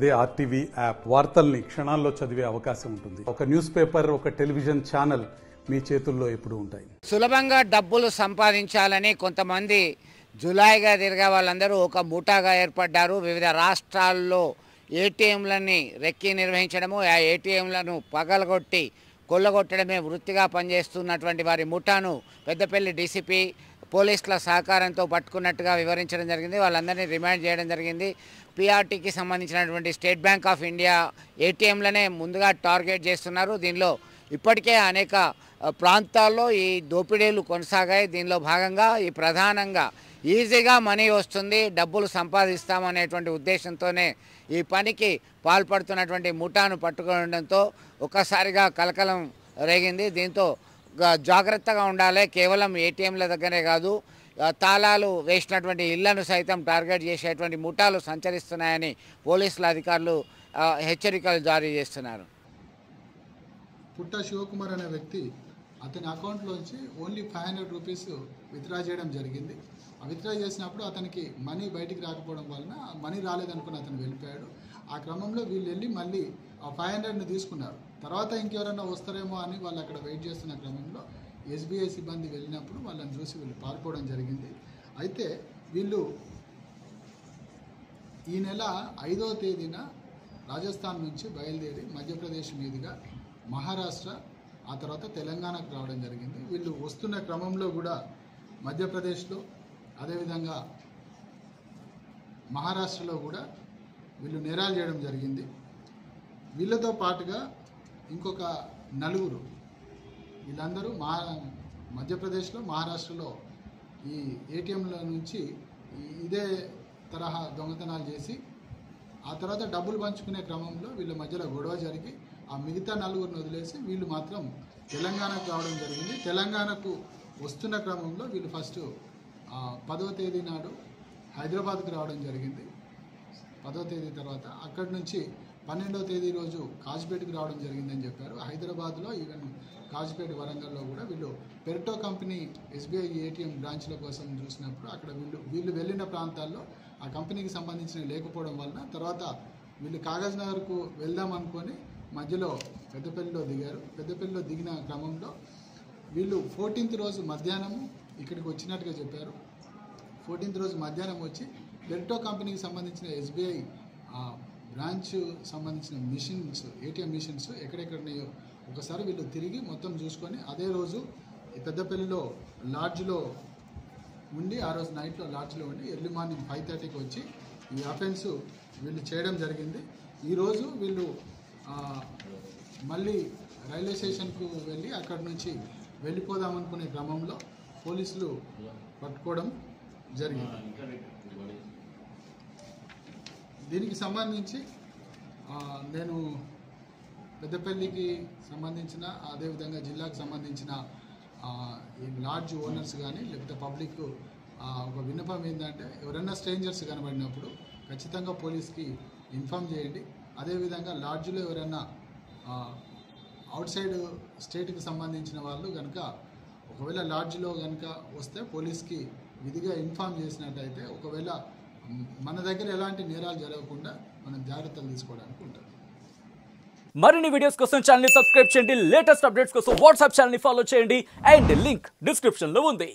అదే RTV app వార్తల్ని క్షణాల్లో చదివే అవకాశం ఉంటుంది. ఒక న్యూస్ పేపర్, ఒక టెలివిజన్ ఛానల్ మీ చేతుల్లో ఎప్పుడూ ఉంటాయి. సులభంగా డబ్బులు సంపాదించాలని కొంతమంది జులాయిగా తిరిగే వాళ్ళందరూ ఒక ముఠాగా ఏర్పడ్డారు. వివిధ రాష్ట్రాల్లో ఏటీఎంలని రెక్కి నిర్వహించడము, ఆ ఏటీఎంలను పగలగొట్టి కొల్లగొట్టడమే వృత్తిగా పనిచేస్తున్నటువంటి వారి ముఠాను పెద్దపల్లి డీసీపీ పోలీసుల సహకారంతో పట్టుకున్నట్టుగా వివరించడం జరిగింది. వాళ్ళందరినీ రిమాండ్ చేయడం జరిగింది. పీఆర్టీకి సంబంధించినటువంటి స్టేట్ బ్యాంక్ ఆఫ్ ఇండియా ఏటీఎంలనే ముందుగా టార్గెట్ చేస్తున్నారు. దీనిలో ఇప్పటికే అనేక ప్రాంతాల్లో ఈ దోపిడీలు కొనసాగాయి. దీనిలో భాగంగా ఈ ప్రధానంగా ఈజీగా మనీ వస్తుంది, డబ్బులు సంపాదిస్తామనేటువంటి ఉద్దేశంతోనే ఈ పనికి పాల్పడుతున్నటువంటి ముఠాను పట్టుకోవడంతో ఒక్కసారిగా కలకలం రేగింది. దీంతో జాగ్రత్తగా ఉండాలి. కేవలం ఏటీఎంల దగ్గరే కాదు, తాళాలు వేసినటువంటి ఇళ్లను సైతం టార్గెట్ చేసేటువంటి ముఠాలు సంచరిస్తున్నాయని పోలీసుల అధికారులు హెచ్చరికలు జారీ చేస్తున్నారు. పుట్ట శివకుమార్ అనే వ్యక్తి అతని అకౌంట్లోంచి ఓన్లీ 500 రూపీస్ విత్డ్రా చేయడం జరిగింది. ఆ విత్డ్రా చేసినప్పుడు అతనికి మనీ బయటికి రాకపోవడం వలన మనీ రాలేదనుకుని అతను వెళ్ళిపోయాడు. ఆ క్రమంలో వీళ్ళు వెళ్ళి మళ్ళీ ఆ 500ని తీసుకున్నారు. తర్వాత ఇంకెవరైనా వస్తారేమో అని వాళ్ళు అక్కడ వెయిట్ చేస్తున్న క్రమంలో ఎస్బీఐ సిబ్బంది వెళ్ళినప్పుడు వాళ్ళని చూసి వీళ్ళు పారిపోవడం జరిగింది. అయితే వీళ్ళు ఈ నెల 5వ తేదీన రాజస్థాన్ నుంచి బయలుదేరి మధ్యప్రదేశ్ మీదుగా మహారాష్ట్ర, ఆ తర్వాత తెలంగాణకు రావడం జరిగింది. వీళ్ళు వస్తున్న క్రమంలో కూడా మధ్యప్రదేశ్లో, అదేవిధంగా మహారాష్ట్రలో కూడా వీళ్ళు నేరాలు చేయడం జరిగింది. వీళ్ళతో పాటుగా ఇంకొక 4 వీళ్ళందరూ మధ్యప్రదేశ్లో, మహారాష్ట్రలో ఈ ఏటీఎంల నుంచి ఇదే తరహా దొంగతనాలు చేసి ఆ తర్వాత డబ్బులు పంచుకునే క్రమంలో వీళ్ళ మధ్యలో గొడవ జరిగి ఆ మిగతా 4 వదిలేసి వీళ్ళు మాత్రం తెలంగాణకు రావడం జరిగింది. తెలంగాణకు వస్తున్న క్రమంలో వీళ్ళు ఫస్ట్ 10వ తేదీ నాడు హైదరాబాద్కు రావడం జరిగింది. 10వ తేదీ తర్వాత అక్కడి నుంచి 12వ తేదీ రోజు కాజ్పేటకు రావడం జరిగిందని చెప్పారు. హైదరాబాద్లో, ఈవెన్ కాజ్పేట, వరంగల్లో కూడా వీళ్ళు పెర్టో కంపెనీ ఎస్బీఐ ఏటీఎం బ్రాంచ్ల కోసం చూసినప్పుడు అక్కడ వీళ్ళు వెళ్ళిన ప్రాంతాల్లో ఆ కంపెనీకి సంబంధించిన లేకపోవడం వలన తర్వాత వీళ్ళు కాగజ్ నగర్కు వెళ్దాం అనుకొని మధ్యలో పెద్దపల్లిలో దిగారు. పెద్దపల్లిలో దిగిన క్రమంలో వీళ్ళు 14th రోజు మధ్యాహ్నం ఇక్కడికి వచ్చినట్టుగా చెప్పారు. 14th రోజు మధ్యాహ్నం వచ్చి పెర్టో కంపెనీకి సంబంధించిన ఎస్బీఐ బ్రాంచ్ సంబంధించిన మిషన్స్, ఏటీఎం మిషన్స్ ఎక్కడెక్కడున్నాయో ఒకసారి వీళ్ళు తిరిగి మొత్తం చూసుకొని అదే రోజు పెద్దపల్లిలో లాడ్జ్లో ఉండి, ఆ రోజు నైట్లో లాడ్జ్లో ఉండి ఎర్లీ మార్నింగ్ 5:30కి వచ్చి ఈ అఫెన్స్ వీళ్ళు చేయడం జరిగింది. ఈరోజు వీళ్ళు మళ్ళీ రైల్వే స్టేషన్కు వెళ్ళి అక్కడి నుంచి వెళ్ళిపోదామనుకునే క్రమంలో పోలీసులు పట్టుకోవడం జరిగింది. దీనికి సంబంధించి నేను పెద్దపల్లికి సంబంధించిన, అదేవిధంగా జిల్లాకు సంబంధించిన ఈ లాడ్జ్ ఓనర్స్ కానీ లేకపోతే పబ్లిక్ ఒక విన్నపం ఏంటంటే, ఎవరైనా స్ట్రేంజర్స్ కనబడినప్పుడు ఖచ్చితంగా పోలీస్కి ఇన్ఫామ్ చేయండి. అదేవిధంగా లాడ్జ్లో ఎవరైనా అవుట్ సైడ్ స్టేట్కి సంబంధించిన వాళ్ళు కనుక ఒకవేళ లాడ్జ్లో కనుక వస్తే పోలీస్కి విధిగా ఇన్ఫామ్ చేసినట్టయితే ఒకవేళ మన దగ్గర ఎలాంటి నేరాలు జరగకుండా మనం జాగ్రత్తలు తీసుకోవడానికి ఉంటుంది. మరిన్ని వీడియోస్ కోసం ఛానల్ ని సబ్స్క్రైబ్ చేయండి. లేటెస్ట్ అప్డేట్స్ కోసం వాట్సాప్ ఛానల్ ని ఫాలో చేయండి. అండ్ లింక్ డిస్క్రిప్షన్ లో ఉంది.